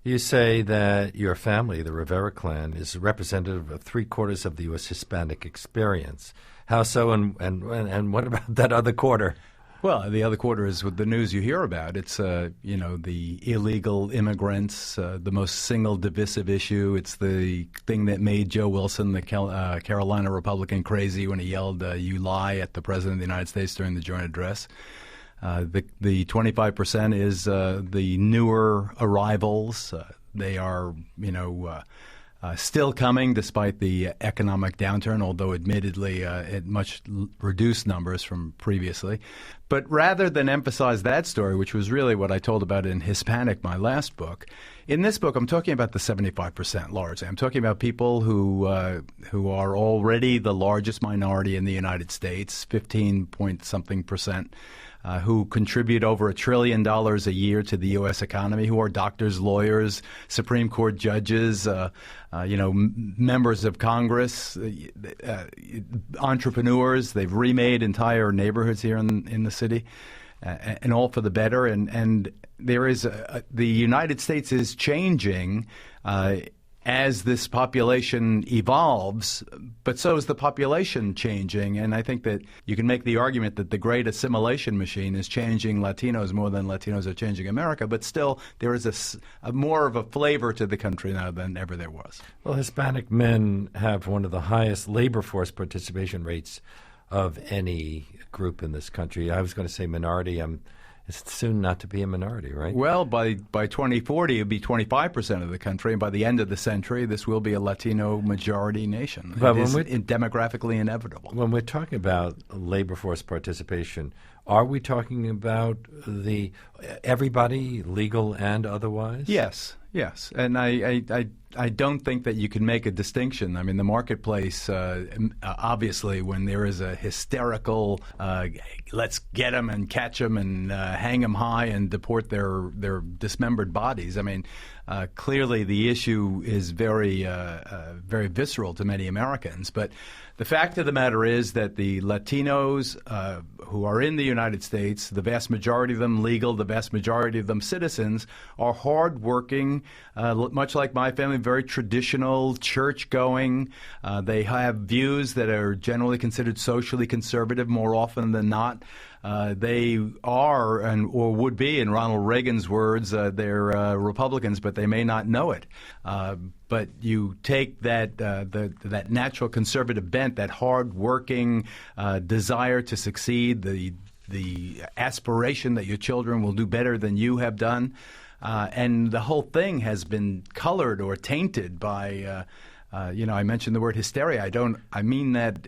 You say that your family, the Rivera clan, is representative of three-quarters of the U.S. Hispanic experience. How so, and what about that other quarter? Well, the other quarter is with the news you hear about. It's, the illegal immigrants, the most single divisive issue. It's the thing that made Joe Wilson, the Carolina Republican, crazy when he yelled, "You lie," at the President of the United States during the joint address. The 25% is the newer arrivals. They are, still coming despite the economic downturn, although admittedly at much reduced numbers from previously. But rather than emphasize that story, which was really what I told about in Hispanic, my last book, in this book I'm talking about the 75% largely. I'm talking about people who are already the largest minority in the United States, 15-point-something%. Who contribute over $1 trillion a year to the U.S. economy, who are doctors, lawyers, Supreme Court judges, members of Congress, entrepreneurs. They've remade entire neighborhoods here in the city, and all for the better. And there is the United States is changing as this population evolves, but so is the population changing. And I think that you can make the argument that the great assimilation machine is changing Latinos more than Latinos are changing America, but still there is a more of a flavor to the country now than ever there was. Well, Hispanic men have one of the highest labor force participation rates of any group in this country. I was going to say minority. It's soon not to be a minority, right? Well, by 2040, it'll be 25% of the country, and by the end of the century, this will be a Latino majority nation. But it is demographically inevitable. When we're talking about labor force participation, are we talking about everybody, legal and otherwise? Yes. And I don't think that you can make a distinction. I mean, the marketplace, obviously, when there is a hysterical, let's get them and catch them and hang them high and deport their dismembered bodies. I mean, clearly the issue is very visceral to many Americans. But the fact of the matter is that the Latinos who are in the United States, the vast majority of them legal, the vast majority of them citizens, are hardworking, much like my family, very traditional, church-going. They have views that are generally considered socially conservative more often than not. They are, or would be, in Ronald Reagan's words, they're Republicans, but they may not know it. But you take that natural conservative bent, that hard-working desire to succeed, the aspiration that your children will do better than you have done, and the whole thing has been colored or tainted by I mentioned the word hysteria. I mean that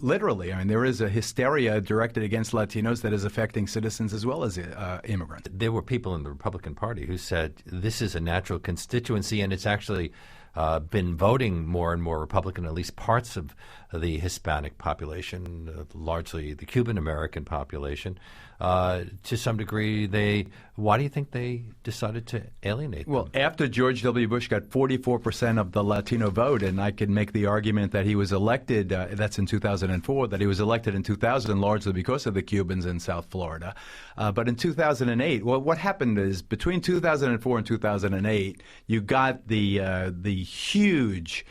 literally. I mean, there is a hysteria directed against Latinos that is affecting citizens as well as immigrants. There were people in the Republican Party who said this is a natural constituency, and it's actually been voting more and more Republican, at least parts of the Hispanic population, largely the Cuban American population. To some degree, why do you think they decided to alienate them? Well, after George W. Bush got 44% of the Latino vote, and I can make the argument that he was elected, that's in 2004, that he was elected in 2000 largely because of the Cubans in South Florida. But in 2008, well, what happened is between 2004 and 2008, you got the huge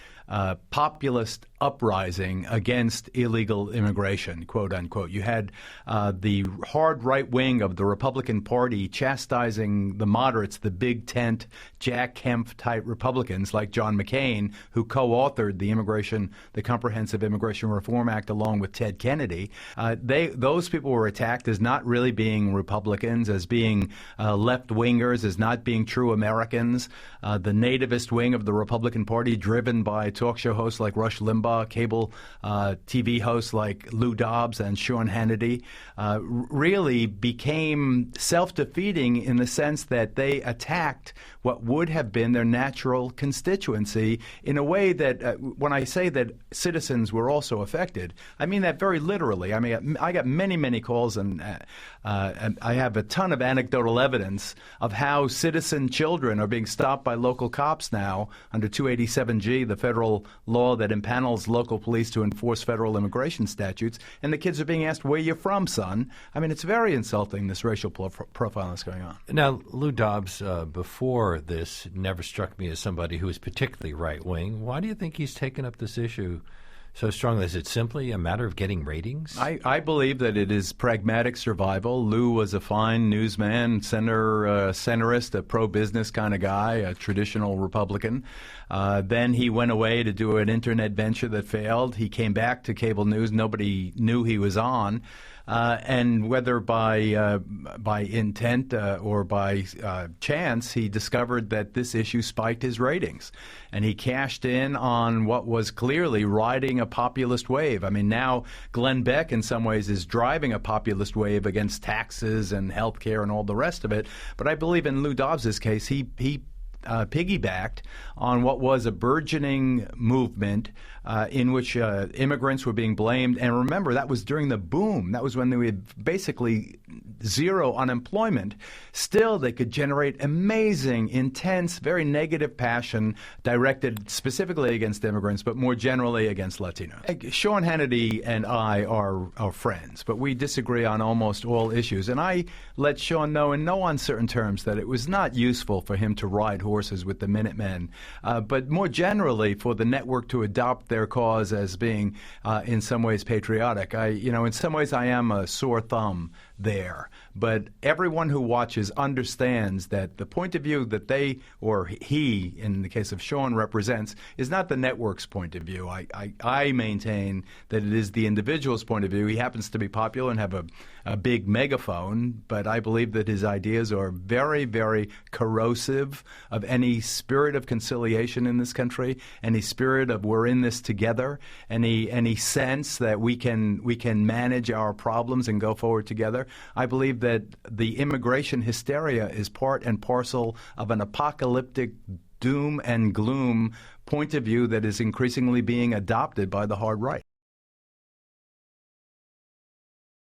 populist uprising against illegal immigration, quote unquote. You had the hard right wing of the Republican Party chastising the moderates, the big tent, Jack Kemp type Republicans like John McCain, who co-authored the Comprehensive Immigration Reform Act along with Ted Kennedy. Those people were attacked as not really being Republicans, as being left wingers, as not being true Americans. The nativist wing of the Republican Party, driven by talk show hosts like Rush Limbaugh, cable TV hosts like Lou Dobbs and Sean Hannity, really became self-defeating in the sense that they attacked what would have been their natural constituency in a way that when I say that citizens were also affected, I mean that very literally. I mean, I got many, many calls and I have a ton of anecdotal evidence of how citizen children are being stopped by local cops now under 287G, the federal federal law that impanels local police to enforce federal immigration statutes, and the kids are being asked, where you from, son? I mean, it's very insulting, this racial profiling that's going on. Now, Lou Dobbs, before this, never struck me as somebody who was particularly right-wing. Why do you think he's taken up this issue so strongly? Is it simply a matter of getting ratings? I believe that it is pragmatic survival. Lou was a fine newsman, centrist, a pro-business kind of guy, a traditional Republican. Then he went away to do an internet venture that failed. He came back to cable news. Nobody knew he was on. And whether by intent or by chance, he discovered that this issue spiked his ratings. And he cashed in on what was clearly riding a populist wave. I mean, now Glenn Beck, in some ways, is driving a populist wave against taxes and health care and all the rest of it. But I believe in Lou Dobbs' case, he piggybacked on what was a burgeoning movement in which immigrants were being blamed. And remember, that was during the boom. That was when they had basically zero unemployment. Still, they could generate amazing, intense, very negative passion directed specifically against immigrants, but more generally against Latinos. Sean Hannity and I are friends, but we disagree on almost all issues. And I let Sean know in no uncertain terms that it was not useful for him to ride horses with the Minutemen, but more generally for the network to adopt their cause as being in some ways patriotic. In some ways I am a sore thumb there, but everyone who watches understands that the point of view that they, or he, in the case of Sean, represents is not the network's point of view. I maintain that it is the individual's point of view. He happens to be popular and have a big megaphone, but I believe that his ideas are very, very corrosive of any spirit of conciliation in this country, any spirit of we're in this together, any sense that we can manage our problems and go forward together. I believe that the immigration hysteria is part and parcel of an apocalyptic doom and gloom point of view that is increasingly being adopted by the hard right.